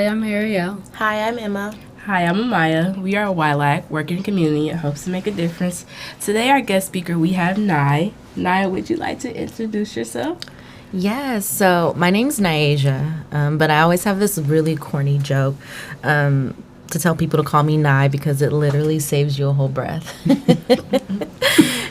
Hi, I'm Ariel. Hi, I'm Emma. Hi, I'm Amaya. We are YLAG, working in community and hopes to make a difference. Today, our guest speaker, we have Nye. Nye, would you like to introduce yourself? Yes, so my name's NaAsiaha, but I always have this really corny joke to tell people to call me Nye because it literally saves you a whole breath.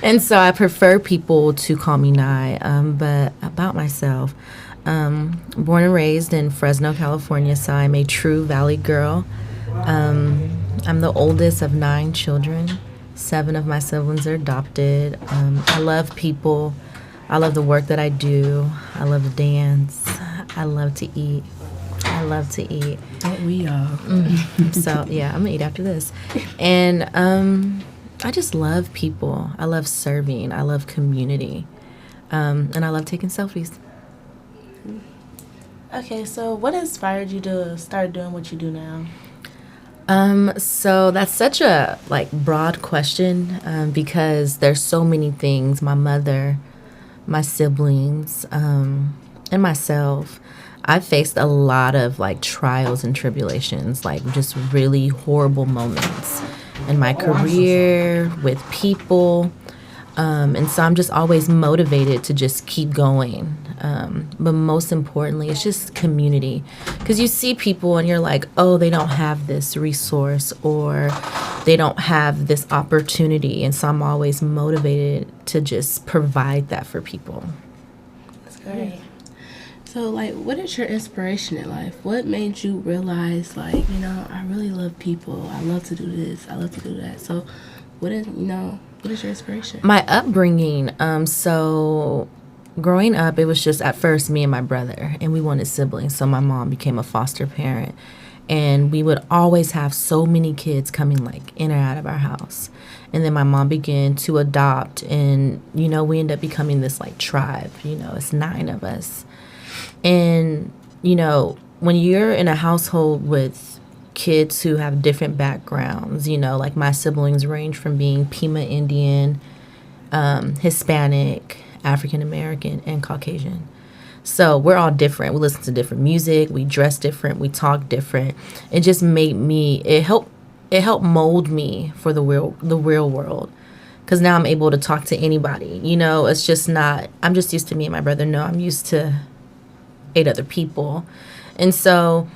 And so I prefer people to call me Nye, but about myself, born and raised in Fresno, California, so I'm a true Valley girl. I'm the oldest of 9 children. 7 of my siblings are adopted. I love people. I love the work that I do. I love to dance. I love to eat. I love to eat. Don't we all? So, yeah, I'm going to eat after this. And I just love people. I love serving. I love community. And I love taking selfies. Okay, so what inspired you to start doing what you do now? So that's such a broad question because there's so many things. My mother, my siblings, and myself. I've faced a lot of trials and tribulations, just really horrible moments in my career with people. And so I'm just always motivated to just keep going. But most importantly, it's just community. Because you see people and you're like, oh, they don't have this resource or they don't have this opportunity. And so I'm always motivated to just provide that for people. That's great. So, what is your inspiration in life? What made you realize, I really love people. I love to do this. I love to do that. So, what is your inspiration? My upbringing, so growing up, it was just at first me and my brother, and we wanted siblings. So my mom became a foster parent, and we would always have so many kids coming in or out of our house. And then my mom began to adopt, and we ended up becoming this tribe. It's 9 of us. And when you're in a household with kids who have different backgrounds, my siblings range from being Pima Indian, Hispanic, African American, and Caucasian. So we're all different. We listen to different music, we dress different, we talk different. It just made me, it helped mold me for the real world. Because now I'm able to talk to anybody. It's just not, I'm just used to me and my brother. No, I'm used to 8 other people. And so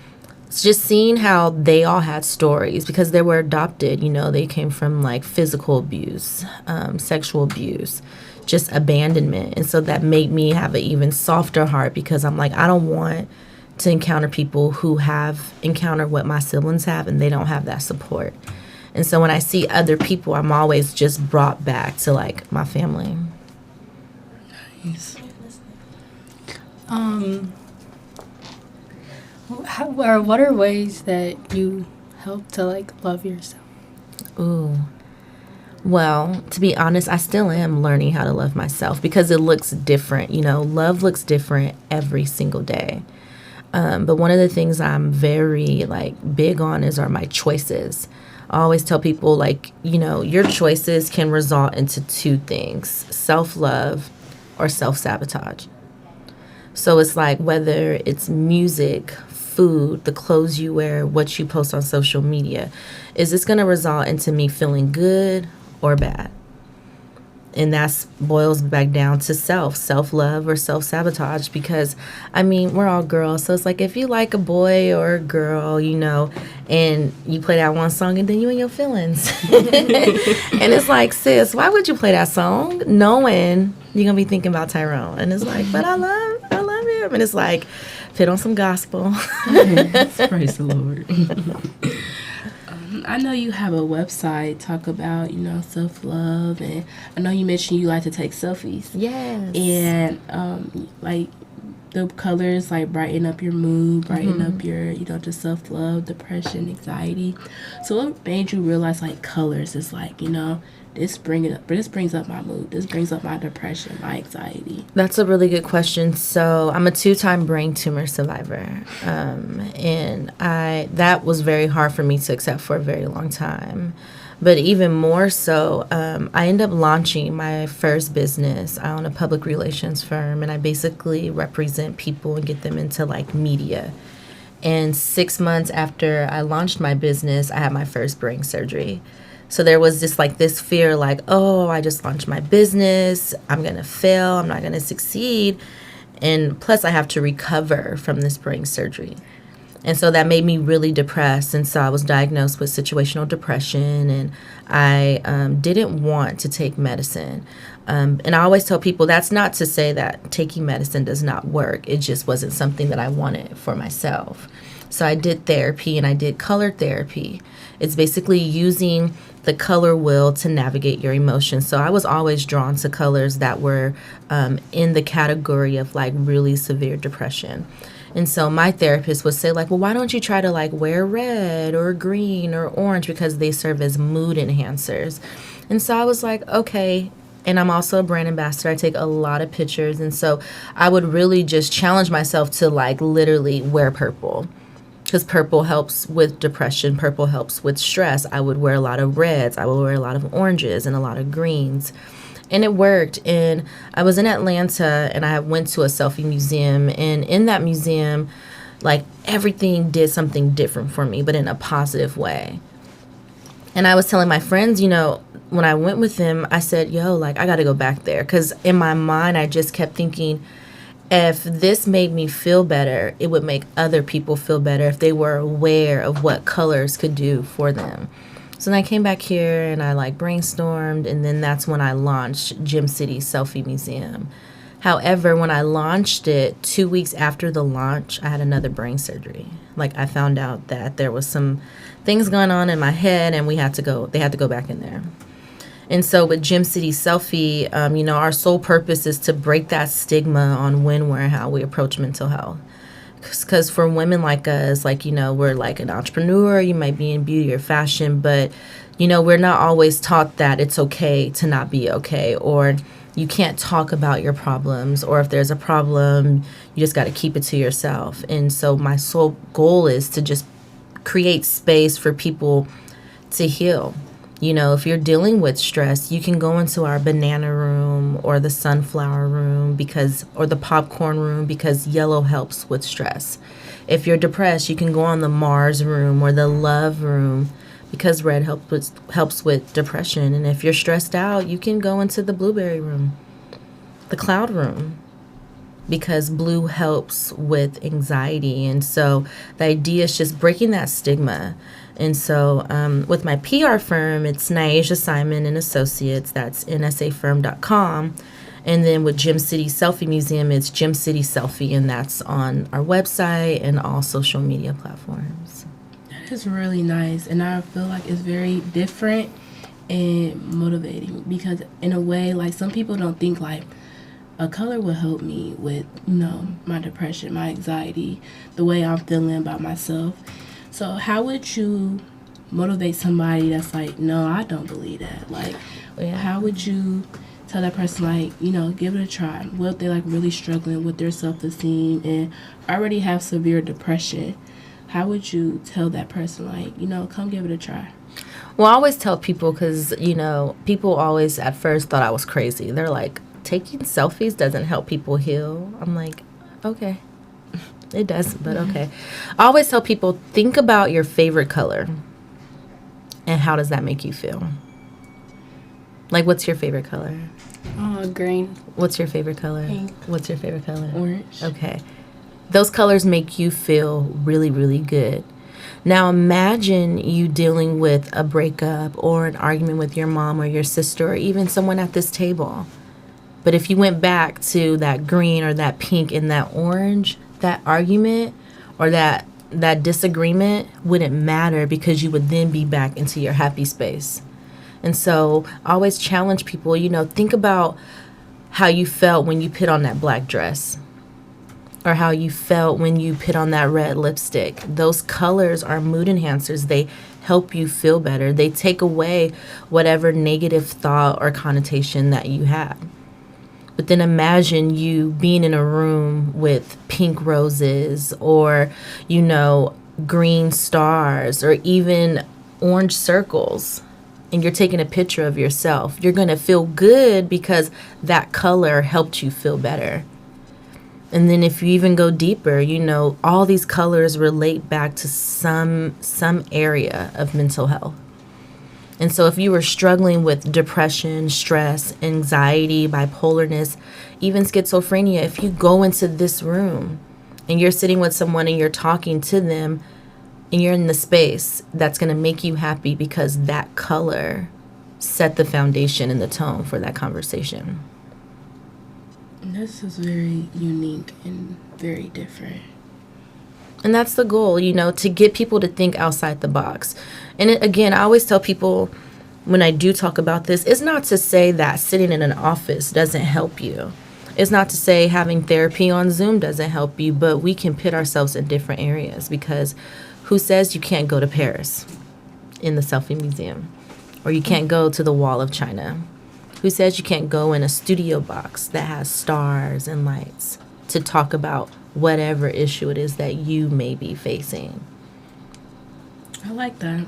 it's just seeing how they all had stories because they were adopted. They came from physical abuse, sexual abuse, just abandonment. And so that made me have an even softer heart because I'm I don't want to encounter people who have encountered what my siblings have and they don't have that support. And so when I see other people, I'm always just brought back to my family. Nice. What are ways that you help to love yourself? Ooh. Well, to be honest, I still am learning how to love myself because it looks different. Love looks different every single day. But one of the things I'm very big on are my choices. I always tell people your choices can result into 2 things: self-love or self-sabotage. So it's whether it's music, food, the clothes you wear, what you post on social media, is this going to result into me feeling good or bad? And that boils back down to self-love or self-sabotage because, we're all girls. So it's if you like a boy or a girl, and you play that one song and then you in your feelings. And it's sis, why would you play that song knowing you're going to be thinking about Tyrone? And it's but I love him. And it's fit on some gospel. Praise the Lord. I know you have a website, talk about, self-love, and I know you mentioned you like to take selfies. Yes. And, the colors, brighten up your mood, brighten up your, just self-love, depression, anxiety. So what made you realize, colors is, this brings up my mood, this brings up my depression, my anxiety? That's a really good question. So I'm a 2-time brain tumor survivor, and that was very hard for me to accept for a very long time. But even more so, I ended up launching my first business. I own a public relations firm, and I basically represent people and get them into media. And 6 months after I launched my business, I had my first brain surgery. So there was just like this fear, like, oh, I just launched my business. I'm going to fail. I'm not going to succeed. And plus, I have to recover from this brain surgery. And so that made me really depressed. And so I was diagnosed with situational depression, and I didn't want to take medicine. And I always tell people that's not to say that taking medicine does not work. It just wasn't something that I wanted for myself. So I did therapy, and I did color therapy. It's basically using the color wheel to navigate your emotions. So I was always drawn to colors that were in the category of like really severe depression. And so my therapist would say like, well, why don't you try to like wear red or green or orange, because they serve as mood enhancers. And so I was like, okay. And I'm also a brand ambassador. I take a lot of pictures. And so I would really just challenge myself to like literally wear purple, because purple helps with depression. Purple helps with stress. I would wear a lot of reds. I would wear a lot of oranges and a lot of greens. And it worked. And I was in Atlanta, and I went to a selfie museum. And in that museum, like everything did something different for me, but in a positive way. And I was telling my friends, you know, when I went with them, I said, yo, like I got to go back there. Because in my mind, I just kept thinking, if this made me feel better, it would make other people feel better if they were aware of what colors could do for them. So then I came back here and I like brainstormed, and then that's when I launched Gym City Selfie Museum. However, when I launched it, 2 weeks after the launch, I had another brain surgery. Like I found out that there was some things going on in my head, and they had to go back in there. And so with Gym City Selfie, you know, our sole purpose is to break that stigma on when, where, and how we approach mental health. Because for women like us, like, you know, we're like an entrepreneur, you might be in beauty or fashion, but, you know, we're not always taught that it's okay to not be okay, or you can't talk about your problems, or if there's a problem, you just got to keep it to yourself. And so my sole goal is to just create space for people to heal. You know, if you're dealing with stress, you can go into our banana room or the sunflower room or the popcorn room, because yellow helps with stress. If you're depressed, you can go on the Mars room or the love room, because red helps with depression. And if you're stressed out, you can go into the blueberry room, the cloud room, because blue helps with anxiety. And so the idea is just breaking that stigma. And so with my PR firm, it's NaAsiaha Simon and Associates. That's nsafirm.com. And then with Gym City Selfie Museum, it's Gym City Selfie, and that's on our website and all social media platforms. That is really nice, and I feel like it's very different and motivating, because in a way, like some people don't think like a color will help me with, you know, my depression, my anxiety, the way I'm feeling about myself. So how would you motivate somebody that's like, no, I don't believe that? Like, how would you tell that person, like, you know, give it a try? What if they're like really struggling with their self-esteem and already have severe depression? How would you tell that person, like, you know, come give it a try? Well, I always tell people, because, you know, people always at first thought I was crazy. They're like, taking selfies doesn't help people heal. I'm like, okay. It does, but okay. I always tell people, think about your favorite color and how does that make you feel? Like, what's your favorite color? Green. What's your favorite color? Pink. What's your favorite color? Orange. Okay. Those colors make you feel really, really good. Now imagine you dealing with a breakup or an argument with your mom or your sister or even someone at this table. But if you went back to that green or that pink and that orange, that argument or that disagreement wouldn't matter, because you would then be back into your happy space. And so I always challenge people, you know, think about how you felt when you put on that black dress, or how you felt when you put on that red lipstick. Those colors are mood enhancers. They help you feel better. They take away whatever negative thought or connotation that you have. But then imagine you being in a room with pink roses, or, you know, green stars, or even orange circles, and you're taking a picture of yourself. You're going to feel good because that color helped you feel better. And then if you even go deeper, all these colors relate back to some area of mental health. And so if you were struggling with depression, stress, anxiety, bipolarness, even schizophrenia, if you go into this room and you're sitting with someone and you're talking to them and you're in the space, that's going to make you happy because that color set the foundation and the tone for that conversation. This is very unique and very different. And that's the goal, to get people to think outside the box. And again, I always tell people when I do talk about this, it's not to say that sitting in an office doesn't help you. It's not to say having therapy on Zoom doesn't help you, but we can pit ourselves in different areas, because who says you can't go to Paris in the Selfie Museum, or you can't go to the Wall of China? Who says you can't go in a studio box that has stars and lights to talk about whatever issue it is that you may be facing? I like that.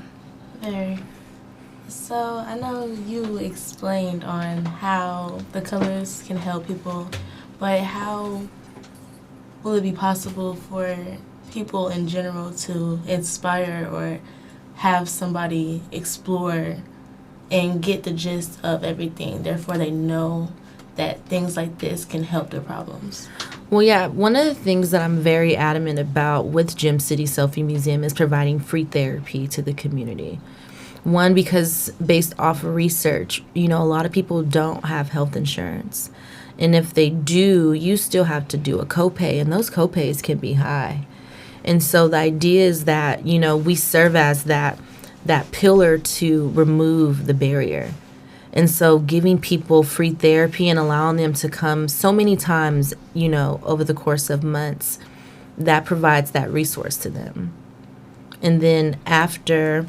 Very. So I know you explained on how the colors can help people, but how will it be possible for people in general to inspire or have somebody explore and get the gist of everything, therefore they know that things like this can help their problems? Well, yeah, one of the things that I'm very adamant about with Gem City Selfie Museum is providing free therapy to the community. One, because based off of research, a lot of people don't have health insurance. And if they do, you still have to do a copay, and those copays can be high. And so the idea is that, we serve as that pillar to remove the barrier. And so giving people free therapy and allowing them to come so many times, over the course of months, that provides that resource to them. And then after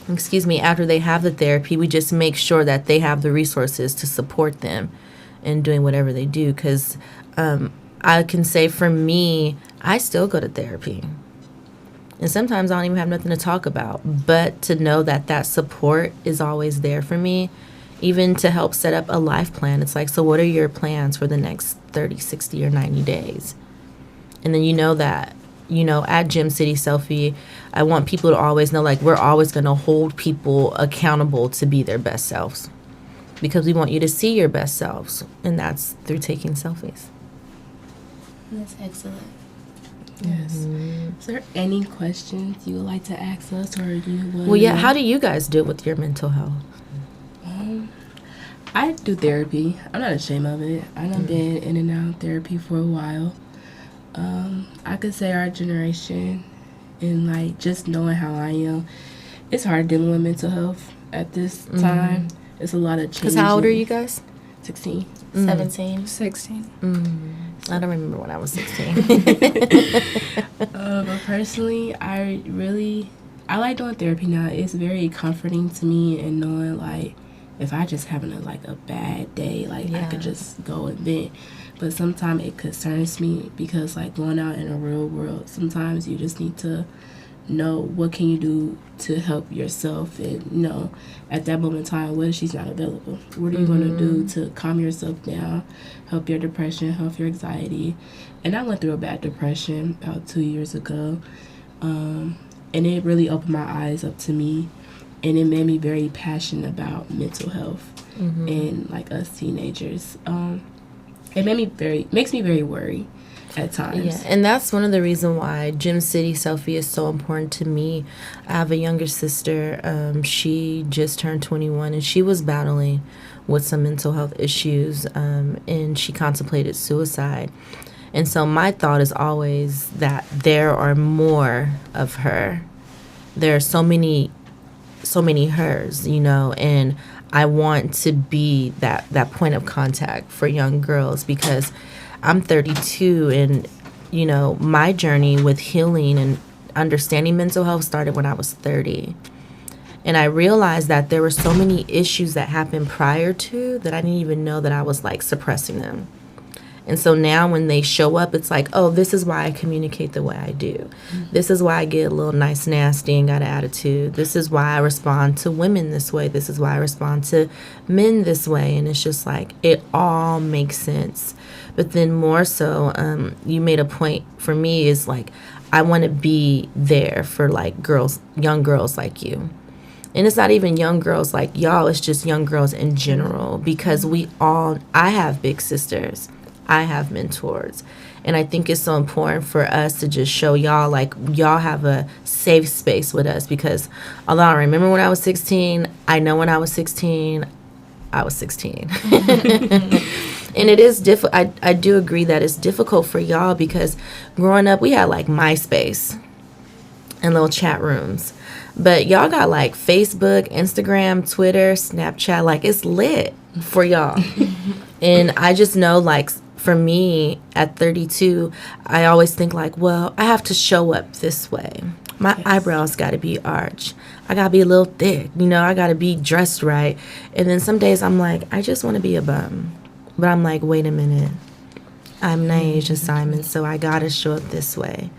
they have the therapy, we just make sure that they have the resources to support them in doing whatever they do. Because I can say for me, I still go to therapy. And sometimes I don't even have nothing to talk about. But to know that support is always there for me, even to help set up a life plan. It's like, so what are your plans for the next 30, 60, or 90 days? And then that, at Gem City Selfie, I want people to always know, we're always going to hold people accountable to be their best selves. Because we want you to see your best selves. And that's through taking selfies. That's excellent. Yes. Mm-hmm. Is there any questions you would like to ask us, or you want? Well, yeah. How do you guys deal with your mental health? I do therapy. I'm not ashamed of it. I've been in and out of therapy for a while. I could say our generation, and just knowing how I am, it's hard dealing with mental health at this time. It's a lot of change. Because how old are you guys? 16. 17. 16. I don't remember when I was 16. But personally, I like doing therapy now. It's very comforting to me, and knowing if I just having a bad day, I could just go and vent. But sometimes it concerns me, because going out in the real world, sometimes you just need to know what can you do to help yourself. And at that moment in time, what if she's not available? What are you going to do to calm yourself down, help your depression, help your anxiety? And I went through a bad depression about 2 years ago, and it really opened my eyes up to me, and it made me very passionate about mental health and us teenagers. It makes me very worried at times. Yeah, and that's one of the reasons why Gem City Selfie is so important to me. I have a younger sister. She just turned 21, and she was battling with some mental health issues, and she contemplated suicide. And so my thought is always that there are more of her. There are so many hers, and I want to be that point of contact for young girls, because I'm 32, and my journey with healing and understanding mental health started when I was 30. And I realized that there were so many issues that happened prior to that I didn't even know that I was suppressing them. And so now when they show up, it's oh, this is why I communicate the way I do. This is why I get a little nice, nasty, and got an attitude. This is why I respond to women this way. This is why I respond to men this way. And it's just it all makes sense. But then more so, you made a point for me is like, I want to be there for like girls, young girls like you. And it's not even young girls like y'all, it's just young girls in general, because I have big sisters, I have mentors. And I think it's so important for us to just show y'all, like, y'all have a safe space with us. Because although I remember when I was 16, I know when I was 16, I was 16. And it is difficult. I do agree that it's difficult for y'all because growing up, we had like MySpace and little chat rooms. But y'all got like Facebook, Instagram, Twitter, Snapchat. Like, it's lit for y'all. And I just know, like, for me at 32, I always think like, well, I have to show up this way. My eyebrows got to be arched. I got to be a little thick. You know, I got to be dressed right. And then some days I'm like, I just want to be a bum. But I'm like, wait a minute. I'm NaAsiaha Simon, so I got to show up this way.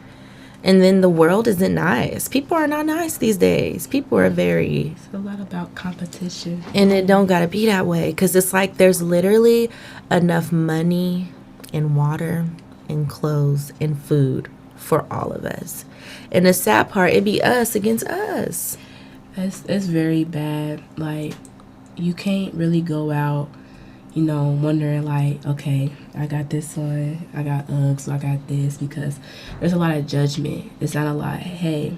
And then the world isn't nice. People are not nice these days. People are very... It's a lot about competition. And it don't got to be that way. Because it's like there's literally enough money and water and clothes and food for all of us. And the sad part, it be us against us. It's very bad. Like, you can't really go out, you know, wondering like, okay, I got this on, I got Uggs, so I got this, because there's a lot of judgment. It's not a lot, hey,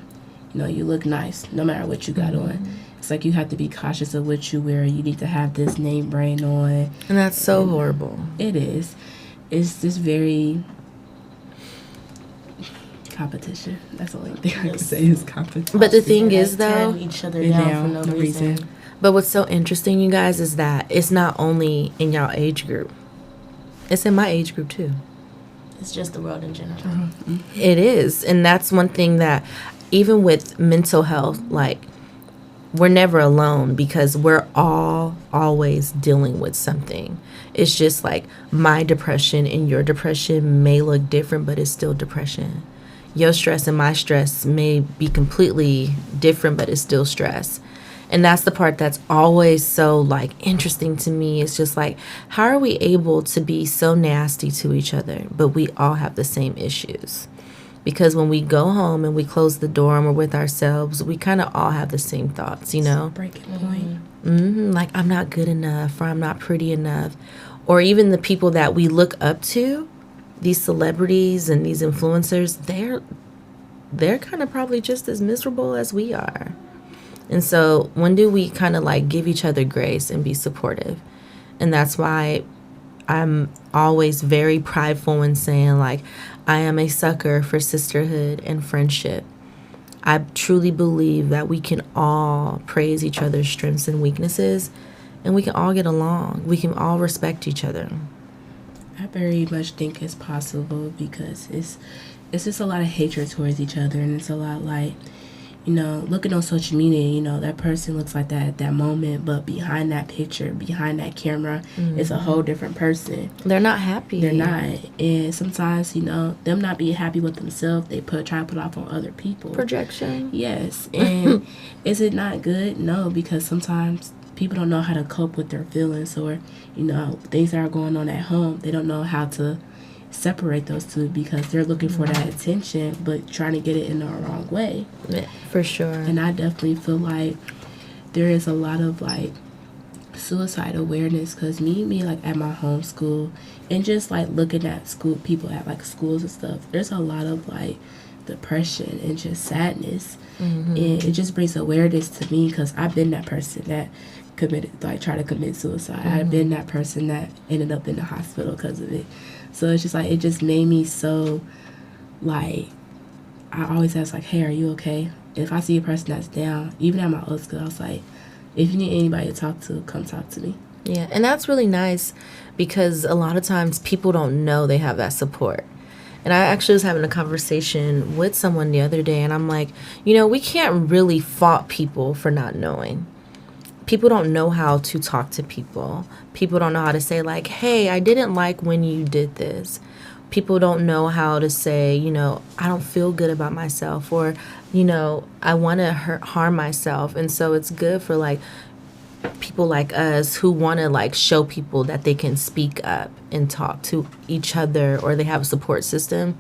you know, you look nice no matter what you got on. It's like you have to be cautious of what you wear. You need to have this name brand on. And that's so horrible. It is. It's just very competition. That's the only thing I can say is competition. But the thing is, though, tearing each other down for no reason. but what's so interesting, you guys, is that it's not only in y'all age group. It's in my age group, too. It's just the world in general. It is. And that's one thing that, even with mental health, like, we're never alone because we're all always dealing with something. It's just like my depression and your depression may look different, but it's still depression. Your stress and my stress may be completely different, but it's still stress. And that's the part that's always so, like, interesting to me. It's just like, how are we able to be so nasty to each other, but we all have the same issues? Because when we go home and we close the door and we're with ourselves, we kind of all have the same thoughts, you know? Breaking point. Like, I'm not good enough, or I'm not pretty enough. Or even the people that we look up to, these celebrities and these influencers, they're kind of probably just as miserable as we are. And so when do we kind of like give each other grace and be supportive? And that's why I'm always very prideful in saying, like, I am a sucker for sisterhood and friendship. I truly believe that we can all praise each other's strengths and weaknesses, and we can all get along. We can all respect each other. I very much think it's possible because it's just a lot of hatred towards each other, and it's a lot like, you know, looking on social media, you know, that person looks like that at that moment, but behind that picture, behind that camera, is a whole different person. They're not happy. They're not. And sometimes, you know, them not being happy with themselves, they try to put off on other people. Projection. Yes. And is it not good? No, because sometimes people don't know how to cope with their feelings, or, you know, things that are going on at home. They don't know how to separate those two because they're looking for that attention but trying to get it in the wrong way. Yeah, for sure. And I definitely feel like there is a lot of like suicide awareness, because me like at my home school and just like looking at school people at like schools and stuff, there's a lot of like depression and just sadness. And it just brings awareness to me because I've been that person that tried to commit suicide. I've been that person that ended up in the hospital because of it. So it's just like, it just made me so, like, I always ask, like, hey, are you okay? If I see a person that's down, even at my old school, I was like, if you need anybody to talk to, come talk to me. Yeah, and that's really nice because a lot of times people don't know they have that support. And I actually was having a conversation with someone the other day, and I'm like, you know, we can't really fault people for not knowing. People don't know how to talk to people. People don't know how to say, like, hey, I didn't like when you did this. People don't know how to say, you know, I don't feel good about myself, or, you know, I want to harm myself. And so it's good for, like, people like us who want to like show people that they can speak up and talk to each other, or they have a support system.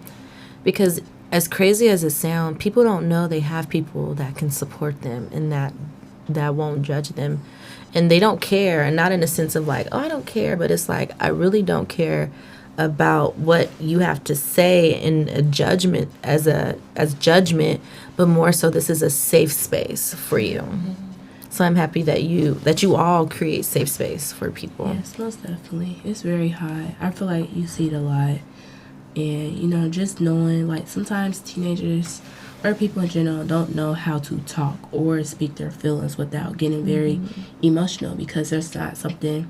Because as crazy as it sounds, people don't know they have people that can support them and that won't judge them, and they don't care. And not in a sense of like, oh, I don't care, but it's like, I really don't care about what you have to say in a judgment as judgment, but more so this is a safe space for you. So I'm happy that you all create safe space for people. Yes, most definitely. It's very high. I feel like you see it a lot. And, you know, just knowing, like, sometimes teenagers or people in general don't know how to talk or speak their feelings without getting very emotional, because that's not something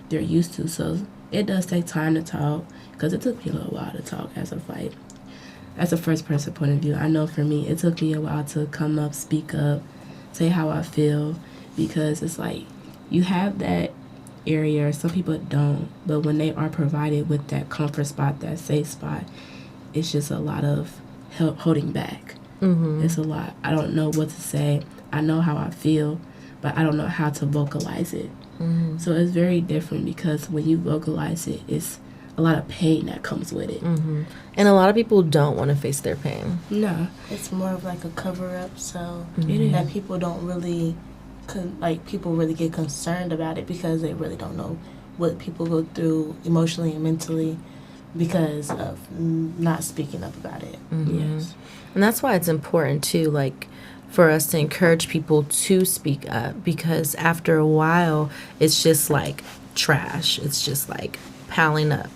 they're used to. So it does take time to talk, because it took me a little while to talk as a first person point of view. I know for me, it took me a while to come up, speak up, say how I feel, because it's like you have that area, some people don't, but when they are provided with that comfort spot, that safe spot, it's just a lot of holding back. It's a lot. I don't know what to say. I know how I feel, but I don't know how to vocalize it. So it's very different, because when you vocalize it, it's a lot of pain that comes with it. And a lot of people don't want to face their pain. No, It's more of like a cover up, so it is. that people don't really, people really get concerned about it, because they really don't know what people go through emotionally and mentally because of not speaking up about it. Yes. And that's why it's important too, like, for us to encourage people to speak up, because after a while it's just like trash. It's just like piling up.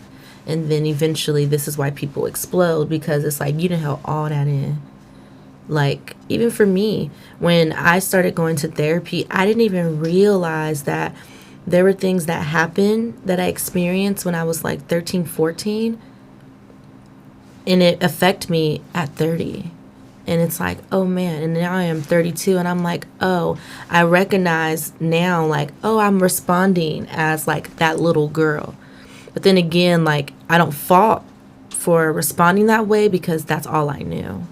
And then eventually this is why people explode, because it's like you didn't have all that in. Like, even for me, when I started going to therapy, I didn't even realize that there were things that happened that I experienced when I was like 13, 14, and it affected me at 30. And it's like, oh man, and now I am 32, and I'm like, oh, I recognize now, like, oh, I'm responding as like that little girl. But then again, like, I don't fault for responding that way, because that's all I knew.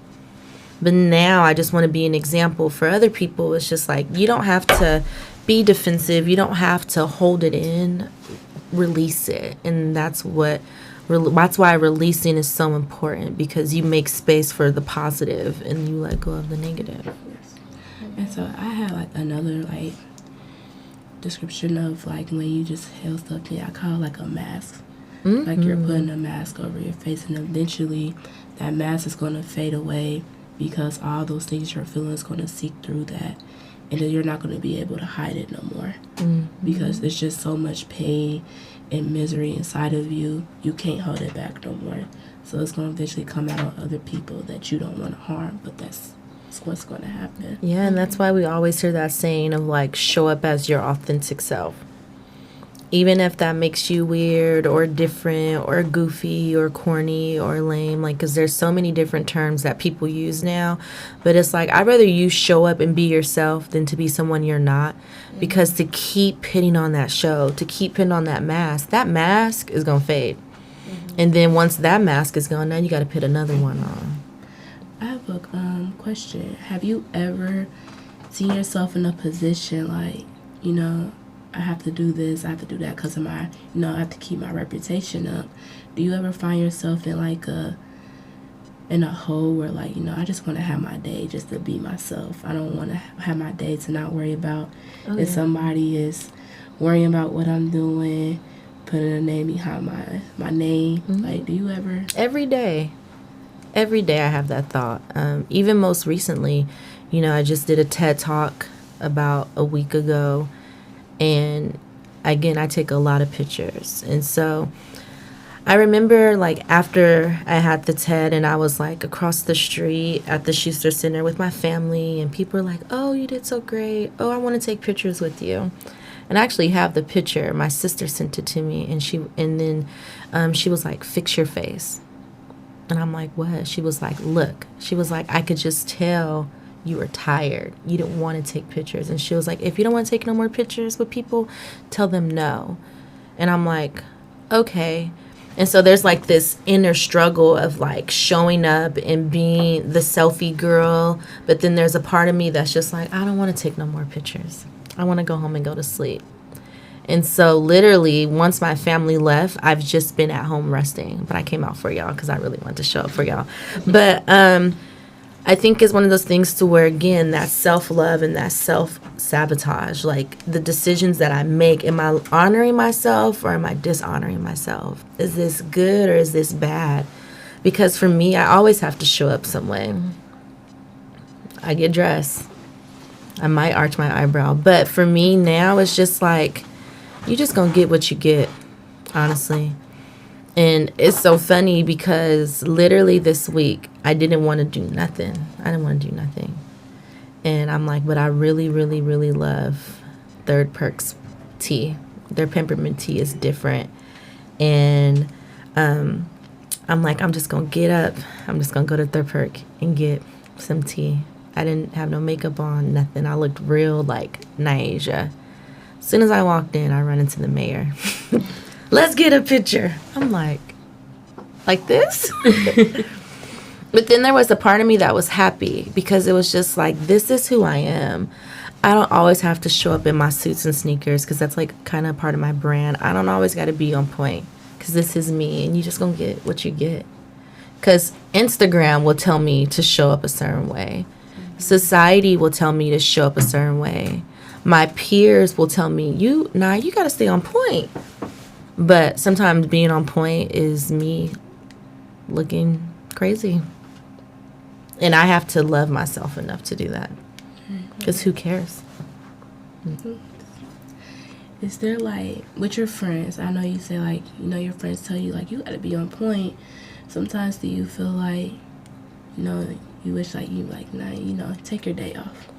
But now I just want to be an example for other people. It's just like, you don't have to be defensive. You don't have to hold it in. Release it. And that's why releasing is so important, because you make space for the positive and you let go of the negative. Yes. And so I had like another like description of like when you just held something, I call it like a mask. Like you're putting a mask over your face, and eventually that mask is going to fade away, because all those things you're feeling is going to seep through that, and then you're not going to be able to hide it no more, because there's just so much pain and misery inside of you. You can't hold it back no more. So it's going to eventually come out on other people that you don't want to harm, but that's what's going to happen. Yeah, and that's why we always hear that saying of like, show up as your authentic self. Even if that makes you weird or different or goofy or corny or lame, like, because there's so many different terms that people use now. But it's like, I'd rather you show up and be yourself than to be someone you're not. Because to keep hitting on that show, to keep hitting on that mask is going to fade. And then once that mask is gone, now you got to put another one on. I have a question. Have you ever seen yourself in a position like, you know, I have to do this, I have to do that because of my, you know, I have to keep my reputation up? Do you ever find yourself in like in a hole where like, you know, I just want to have my day just to be myself. I don't want to have my day to not worry about if somebody is worrying about what I'm doing, putting a name behind my name. Like, do you ever? Every day I have that thought. Even most recently, you know, I just did a TED Talk about a week ago. And again, I take a lot of pictures. And so I remember like after I had the TED and I was like across the street at the Schuster Center with my family, and people were like, oh, you did so great. Oh, I want to take pictures with you. And I actually have the picture. My sister sent it to me, and then she was like, fix your face. And I'm like, what? She was like, look. She was like, I could just tell you were tired. You didn't want to take pictures. And she was like, if you don't want to take no more pictures with people, tell them no. And I'm like, okay. And so there's like this inner struggle of like showing up and being the selfie girl. But then there's a part of me that's just like, I don't want to take no more pictures. I want to go home and go to sleep. And so literally once my family left, I've just been at home resting. But I came out for y'all because I really wanted to show up for y'all. But I think it's one of those things to where, again, that self-love and that self-sabotage, like the decisions that I make, am I honoring myself or am I dishonoring myself? Is this good or is this bad? Because for me, I always have to show up some way. I get dressed. I might arch my eyebrow. But for me now, it's just like, you just gonna get what you get, honestly. And it's so funny because literally this week, I didn't want to do nothing. I didn't want to do nothing. And I'm like, but I really, really, really love Third Perks tea. Their peppermint tea is different. And I'm like, I'm just going to get up. I'm just going to go to Third Perk and get some tea. I didn't have no makeup on, nothing. I looked real like NaAsiaha. As soon as I walked in, I run into the mayor. Let's get a picture. I'm like this? But then there was a part of me that was happy because it was just like, this is who I am. I don't always have to show up in my suits and sneakers because that's like kind of part of my brand. I don't always got to be on point because this is me, and you just going to get what you get. Because Instagram will tell me to show up a certain way. Society will tell me to show up a certain way. My peers will tell me, you got to stay on point. But sometimes being on point is me looking crazy. And I have to love myself enough to do that. Because who cares? Is there, like, with your friends, I know you say, like, your friends tell you, like, you got to be on point. Sometimes do you feel like, you wish, like, you, like, nah, take your day off?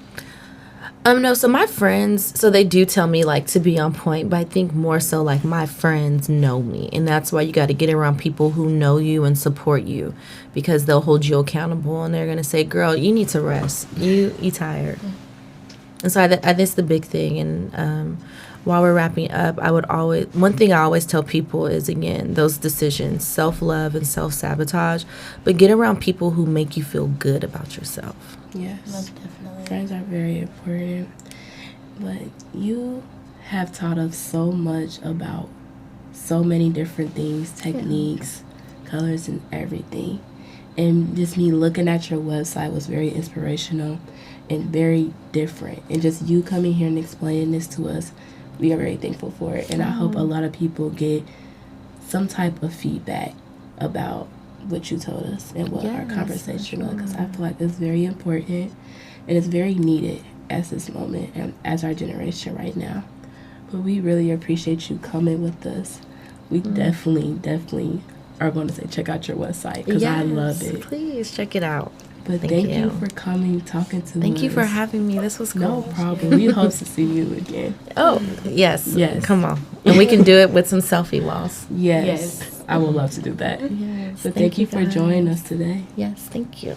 No, so my friends, so they do tell me, like, to be on point, but I think more so, like, my friends know me, and that's why you got to get around people who know you and support you, because they'll hold you accountable, and they're going to say, girl, you need to rest. You tired. And so that's the big thing, and while we're wrapping up, one thing I always tell people is, again, those decisions, self-love and self-sabotage, but get around people who make you feel good about yourself. Yes. Most definitely. Friends are very important. But you have taught us so much about so many different things, techniques, colors, and everything. And just me looking at your website was very inspirational and very different. And just you coming here and explaining this to us, we are very thankful for it. And I hope a lot of people get some type of feedback about what you told us and what our conversation was, because I feel like it's very important and it's very needed at this moment and as our generation right now. But we really appreciate you coming with us. We definitely are going to say check out your website because I love it. Please check it out. But thank you for coming, talking to us. Thank you for having me. This was cool. No problem. We hope to see you again. Oh, yes. Yes. Come on. And we can do it with some selfie walls. Yes. I would love to do that. Yes. So thank you for joining us today. Yes, thank you.